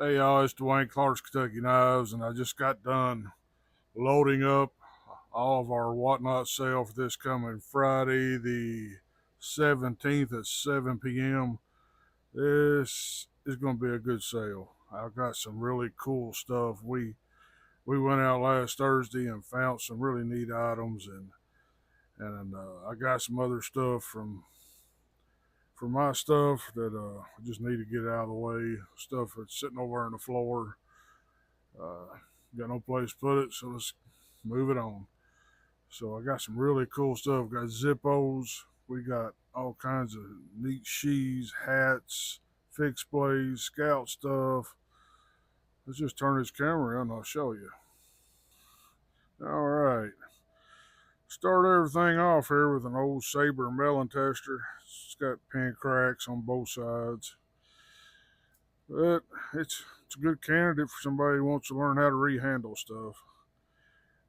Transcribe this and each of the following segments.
Hey y'all, it's Dwayne Clark's Kentucky Knives, and I just got done loading up all of our whatnot sale for this coming Friday, the 17th at 7 p.m. This is going to be a good sale. I've got some really cool stuff. We went out last Thursday and found some really neat items, and I got some other stuff from my stuff that I just need to get out of the way. Stuff that's sitting over on the floor. Uh, got no place to put it, so let's move it on. So I got some really cool stuff. Got Zippos. We got all kinds of neat sheaths, hats, fixed blades, scout stuff. Let's just turn this camera on and I'll show you. All right. Start everything off here with an old Saber melon tester. It's got pin cracks on both sides. But it's a good candidate for somebody who wants to learn how to rehandle stuff.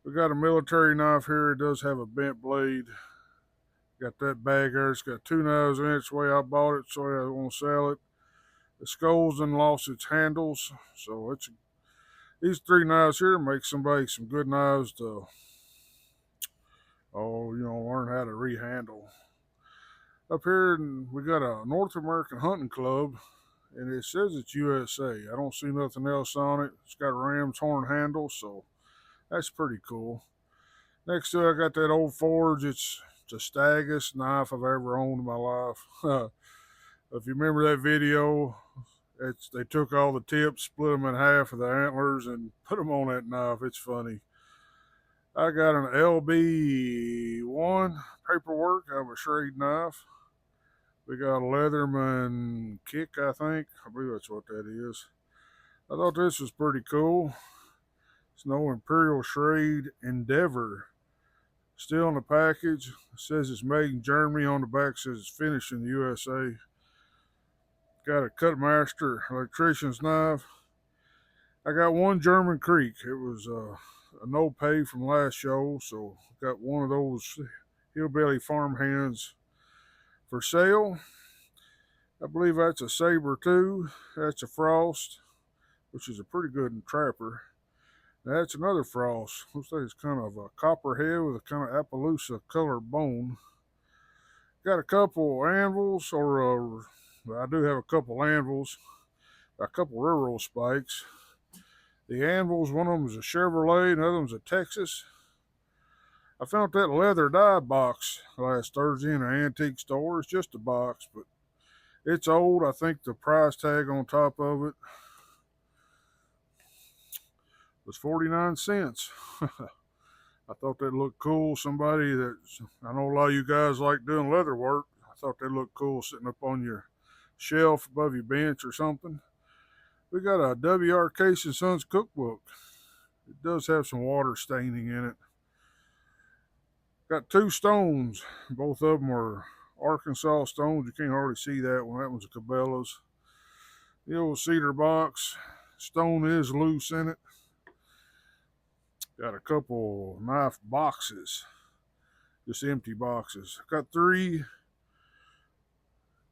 We got a military knife here. It does have a bent blade. Got that bag there. It's got two knives in it. It's the way I bought it. So I want to sell it. The skull's and lost its handles. So these three knives here make somebody some good knives to, learn how to rehandle. Up here, we got a North American Hunting Club, and it says it's USA. I don't see nothing else on it. It's got a ram's horn handle, so that's pretty cool. Next to it, I got that old Forge. It's the staggest knife I've ever owned in my life. If you remember that video, they took all the tips, split them in half of the antlers, and put them on that knife. It's funny. I got an LB1 paperwork of a Schrade knife. We got a Leatherman Kick, I think. I believe that's what that is. I thought this was pretty cool. It's no Imperial Schrade Endeavor. Still in the package. It says it's made in Germany. On the back says it's finished in the USA. Got a Cutmaster electrician's knife. I got one German Creek. It was a no pay from last show, so got one of those hillbilly farm hands for sale. I believe that's a Saber too. That's a Frost, which is a pretty good trapper. That's another Frost. Looks like it's kind of a copperhead with a kind of Appaloosa colored bone. Got a couple anvils, I do have a couple anvils, a couple railroad spikes. The anvils, one of them is a Chevrolet, another one's a Texas. I found that leather die box last Thursday in an antique store. It's just a box, but it's old. I think the price tag on top of it was 49 cents. I thought that looked cool. I know a lot of you guys like doing leather work. I thought they looked cool sitting up on your shelf above your bench or something. We got a W.R. Case and Sons cookbook. It does have some water staining in it. Got two stones. Both of them are Arkansas stones. You can't hardly see that one. That one's a Cabela's. The old cedar box. Stone is loose in it. Got a couple knife boxes. Just empty boxes. Got three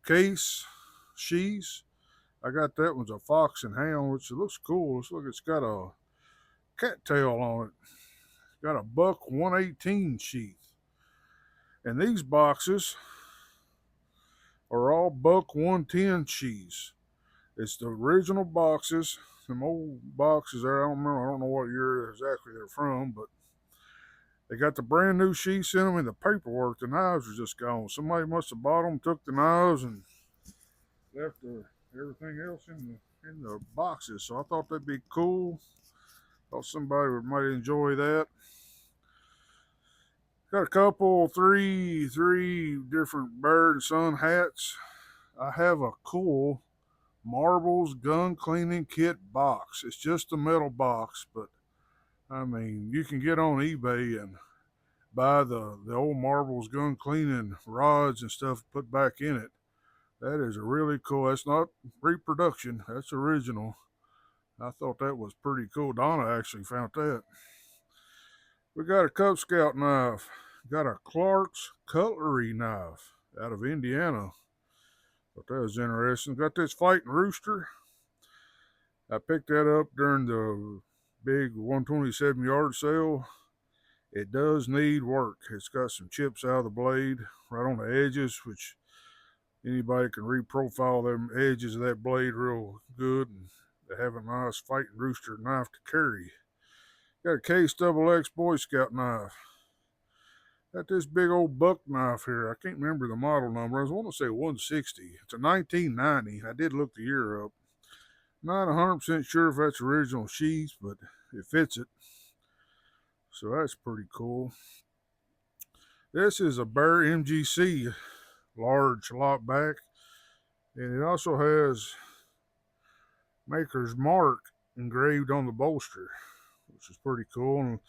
case sheaths. I got that one's a fox and hound, which looks cool. It's got a cattail on it. Got a buck 118 sheath. And these boxes are all buck 110 sheaths. It's the original boxes. Some old boxes there. I don't remember. I don't know what year exactly they're from, but they got the brand new sheaths in them, and the paperwork. The knives are just gone. Somebody must have bought them, took the knives, and left everything else in the boxes. So I thought that'd be cool. Thought somebody might enjoy that. Got a couple, three different bird and sun hats. I have a cool Marbles gun cleaning kit box. It's just a metal box, but I mean, you can get on eBay and buy the old Marbles gun cleaning rods and stuff put back in it. That is a really cool. That's not reproduction. That's original. I thought that was pretty cool. Donna actually found that. We got a Cub Scout knife. Got a Clark's cutlery knife out of Indiana. Thought that was interesting. Got this fighting rooster. I picked that up during the big 127 yard sale. It does need work. It's got some chips out of the blade right on the edges, which anybody can reprofile them edges of that blade real good, and they have a nice fighting rooster knife to carry. Got a Case Double X Boy Scout knife. Got this big old buck knife here. I can't remember the model number. I want to say 160. It's a 1990. I did look the year up. Not 100% sure if that's original sheath, but it fits it. So that's pretty cool. This is a Bear MGC large lock back, and it also has Maker's Mark engraved on the bolster, which is pretty cool.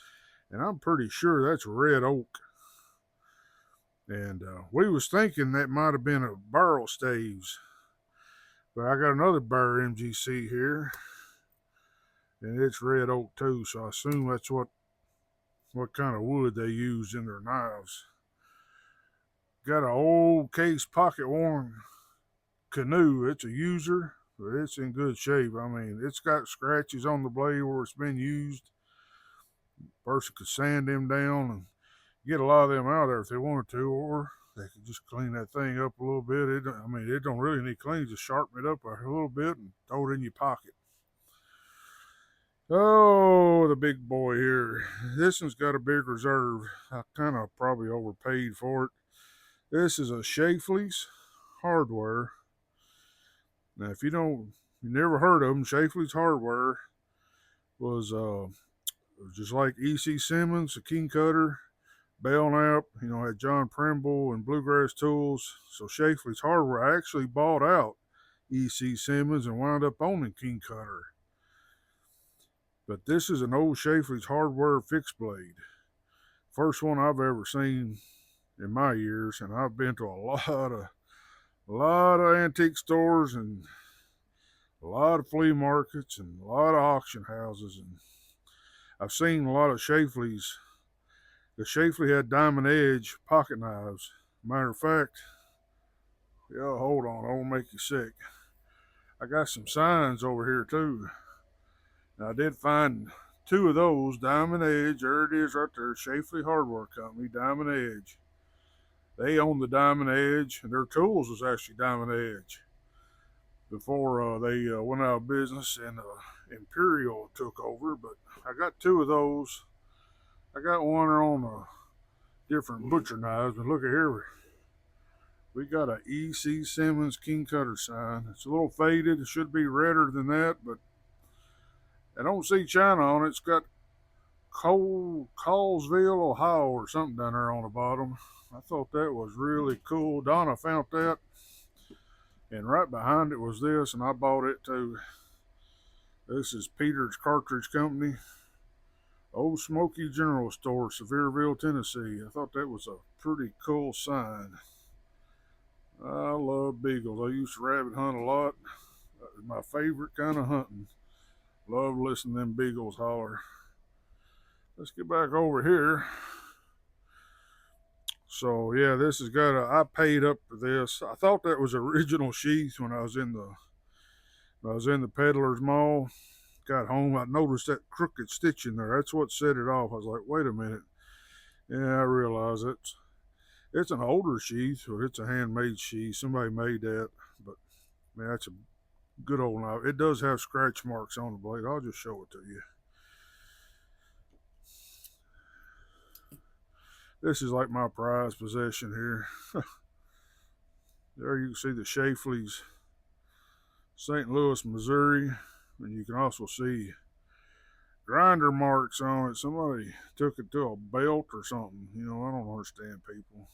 And I'm pretty sure that's red oak. And we was thinking that might have been a barrel staves, but I got another Bear MGC here, and it's red oak too. So I assume that's what kind of wood they used in their knives. Got an old Case pocket worn canoe. It's a user, but it's in good shape. I mean, it's got scratches on the blade where it's been used. Person could sand them down and get a lot of them out of there if they wanted to, or they could just clean that thing up a little bit. It don't really need cleaning. Just sharpen it up a little bit and throw it in your pocket. Oh, the big boy here. This one's got a big reserve. I kind of probably overpaid for it. This is a Schlafly's Hardware. Now, if you never heard of them, Schlafly's Hardware was just like E.C. Simmons, a King Cutter, Belknap, had John Primble and Bluegrass Tools. So Schlafly's Hardware actually bought out E.C. Simmons and wound up owning King Cutter. But this is an old Schlafly's Hardware fixed blade. First one I've ever seen in my years, and I've been to a lot of antique stores and a lot of flea markets and a lot of auction houses, and I've seen a lot of Schlafly's. The Schlafly had diamond edge pocket knives. Matter of fact, hold on, I won't make you sick. I got some signs over here too. Now, I did find two of those, diamond edge. There it is right there, Schlafly Hardware Company, diamond edge. They own the diamond edge, and their tools was actually diamond edge before they went out of business and Imperial took over. But I got two of those. I got one on different butcher knives, but look at here. We got a E.C. Simmons King Cutter sign. It's a little faded. It should be redder than that, but I don't see China on it. It's got Colesville, Ohio, or something down there on the bottom. I thought that was really cool. Donna found that, and right behind it was this, and I bought it too. This is Peter's Cartridge Company, Old Smoky General Store, Sevierville, Tennessee. I thought that was a pretty cool sign. I love beagles. I used to rabbit hunt a lot. That was my favorite kind of hunting. Love listening to them beagles holler. Let's get back over here. So yeah, this has got I paid up for this. I thought that was original sheath when I was in the Peddler's Mall. Got home, I noticed that crooked stitch in there. That's what set it off. I was like, wait a minute. Yeah, I realize it's an older sheath, or it's a handmade sheath. Somebody made that, but man, that's a good old knife. It does have scratch marks on the blade. I'll just show it to you. This is like my prized possession here. There you can see the Schlafly's St. Louis, Missouri. And you can also see grinder marks on it. Somebody took it to a belt or something. I don't understand people.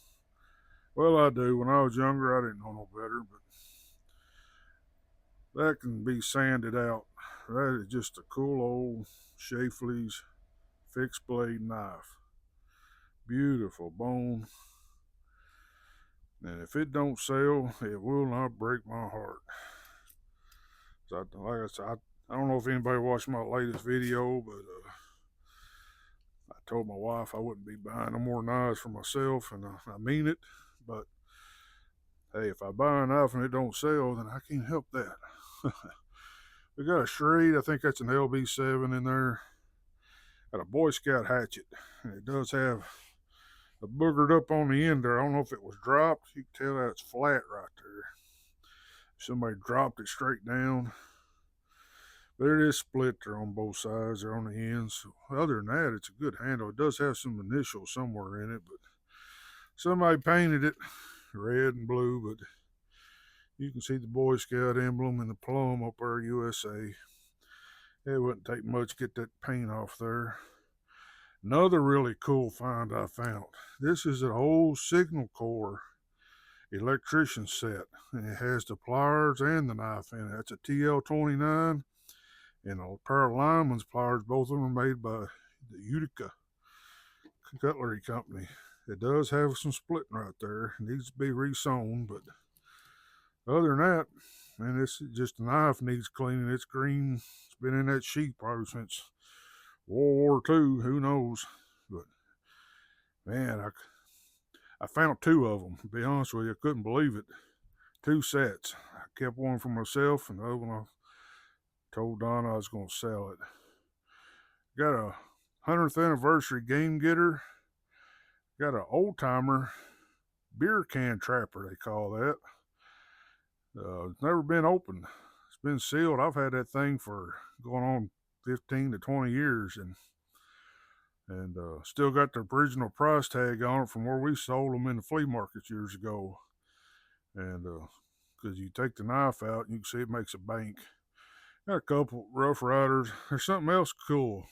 Well, I do. When I was younger, I didn't know no better, but that can be sanded out. That is just a cool old Schlafly's fixed blade knife. Beautiful bone. And if it don't sell, it will not break my heart. So like I said, I don't know if anybody watched my latest video, but I told my wife I wouldn't be buying no more knives for myself, and I mean it. But hey, if I buy a knife and it don't sell, then I can't help that. We got a Schrade, I think that's an LB7 in there. Got a Boy Scout hatchet, and it does have a boogered up on the end there. I don't know if it was dropped. You can tell that it's flat right there. Somebody dropped it straight down. But it is split there on both sides or on the ends. Other than that, it's a good handle. It does have some initials somewhere in it, but somebody painted it red and blue, but you can see the Boy Scout emblem and the plum up there, USA. It wouldn't take much to get that paint off there. Another really cool find I found. This is an old Signal Corps electrician set, and it has the pliers and the knife in it. That's a TL29 and a pair of lineman's pliers. Both of them are made by the Utica Cutlery Company. It does have some splitting right there. It needs to be resewn, but other than that, man, this is just a knife needs cleaning. It's green. It's been in that sheath probably since World War II. Who knows? But man, I found two of them. To be honest with you, I couldn't believe it. Two sets. I kept one for myself, and the other one I told Donna I was going to sell it. Got a 100th anniversary game getter. Got an old timer beer can trapper, they call that. It's never been opened. It's been sealed. I've had that thing for going on 15 to 20 years, and still got the original price tag on it from where we sold them in the flea markets years ago. And because you take the knife out, and you can see it makes a bank. Got a couple Rough Riders. There's something else cool.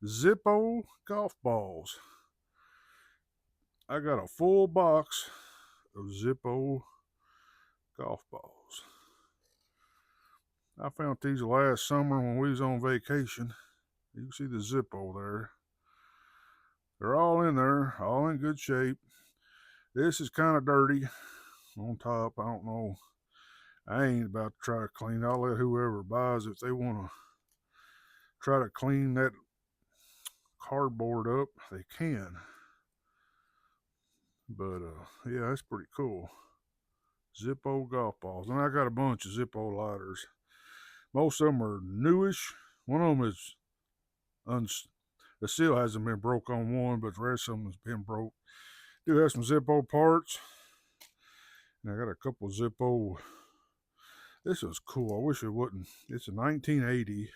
Zippo golf balls. I got a full box of Zippo golf balls. I found these last summer when we was on vacation. You can see the Zippo there. They're all in there, all in good shape. This is kind of dirty on top. I don't know. I ain't about to try to clean it. I'll let whoever buys it, if they want to try to clean that cardboard up, they can. But yeah, that's pretty cool. Zippo golf balls. And I got a bunch of Zippo lighters. Most of them are newish. One of them is the seal hasn't been broke on one, but the rest of them has been broke. Do have some Zippo parts. And I got a couple of Zippo. This is cool. I wish it wouldn't. It's a 1980. It's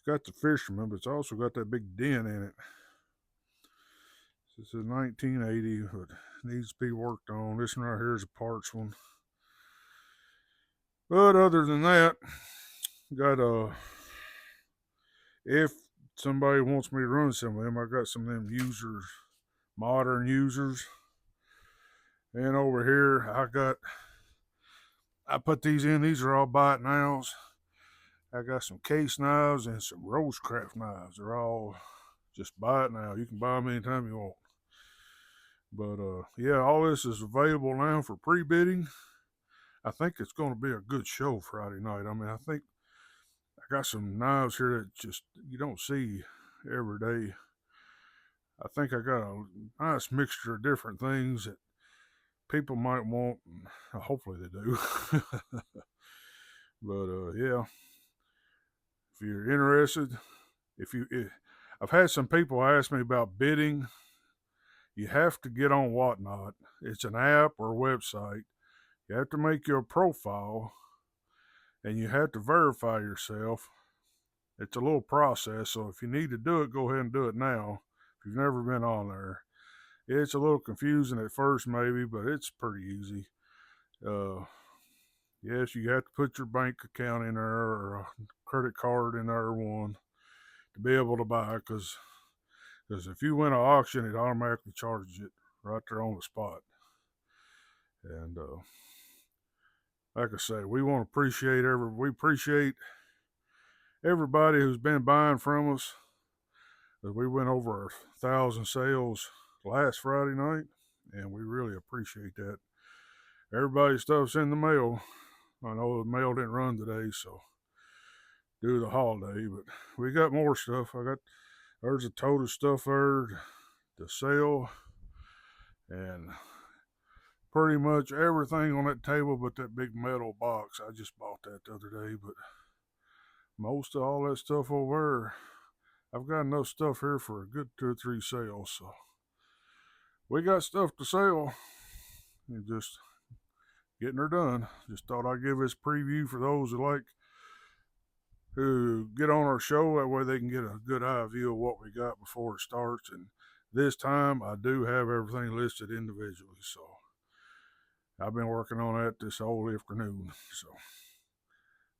got the Fisherman, but it's also got that big dent in it. This is a 1980, but needs to be worked on. This one right here is a parts one. But other than that, got if somebody wants me to run some of them, I got some of them users, modern users. And over here, I put these in. These are all bite knives. I got some case knives and some Roachcraft knives. They're all just bite knives. You can buy them anytime you want. But yeah, all this is available now for pre-bidding. I think it's going to be a good show Friday night. I mean, I think I got some knives here that just you don't see every day. I think I got a nice mixture of different things that people might want. Hopefully they do. But yeah, if you're interested, I've had some people ask me about bidding. You have to get on Whatnot. It's an app or a website. You have to make your profile, and you have to verify yourself. It's a little process, so if you need to do it, go ahead and do it now. If you've never been on there, it's a little confusing at first, maybe, but it's pretty easy. Yes, you have to put your bank account in there or a credit card in there, one, to be able to buy it, because if you win an auction, it automatically charges it right there on the spot. And like I say, we appreciate everybody who's been buying from us. We went over 1,000 sales last Friday night, and we really appreciate that. Everybody's stuff's in the mail. I know the mail didn't run today, so due to the holiday, but we got more stuff. There's a total stuff there to sell, and pretty much everything on that table but that big metal box. I just bought that the other day, but most of all that stuff over there, I've got enough stuff here for a good 2 or 3 sales. So we got stuff to sell. And just getting her done. Just thought I'd give this preview for those who get on our show. That way they can get a good eye view of what we got before it starts. And this time I do have everything listed individually. So I've been working on that this whole afternoon. So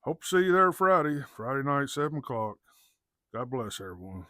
hope to see you there Friday night, 7 o'clock. God bless everyone.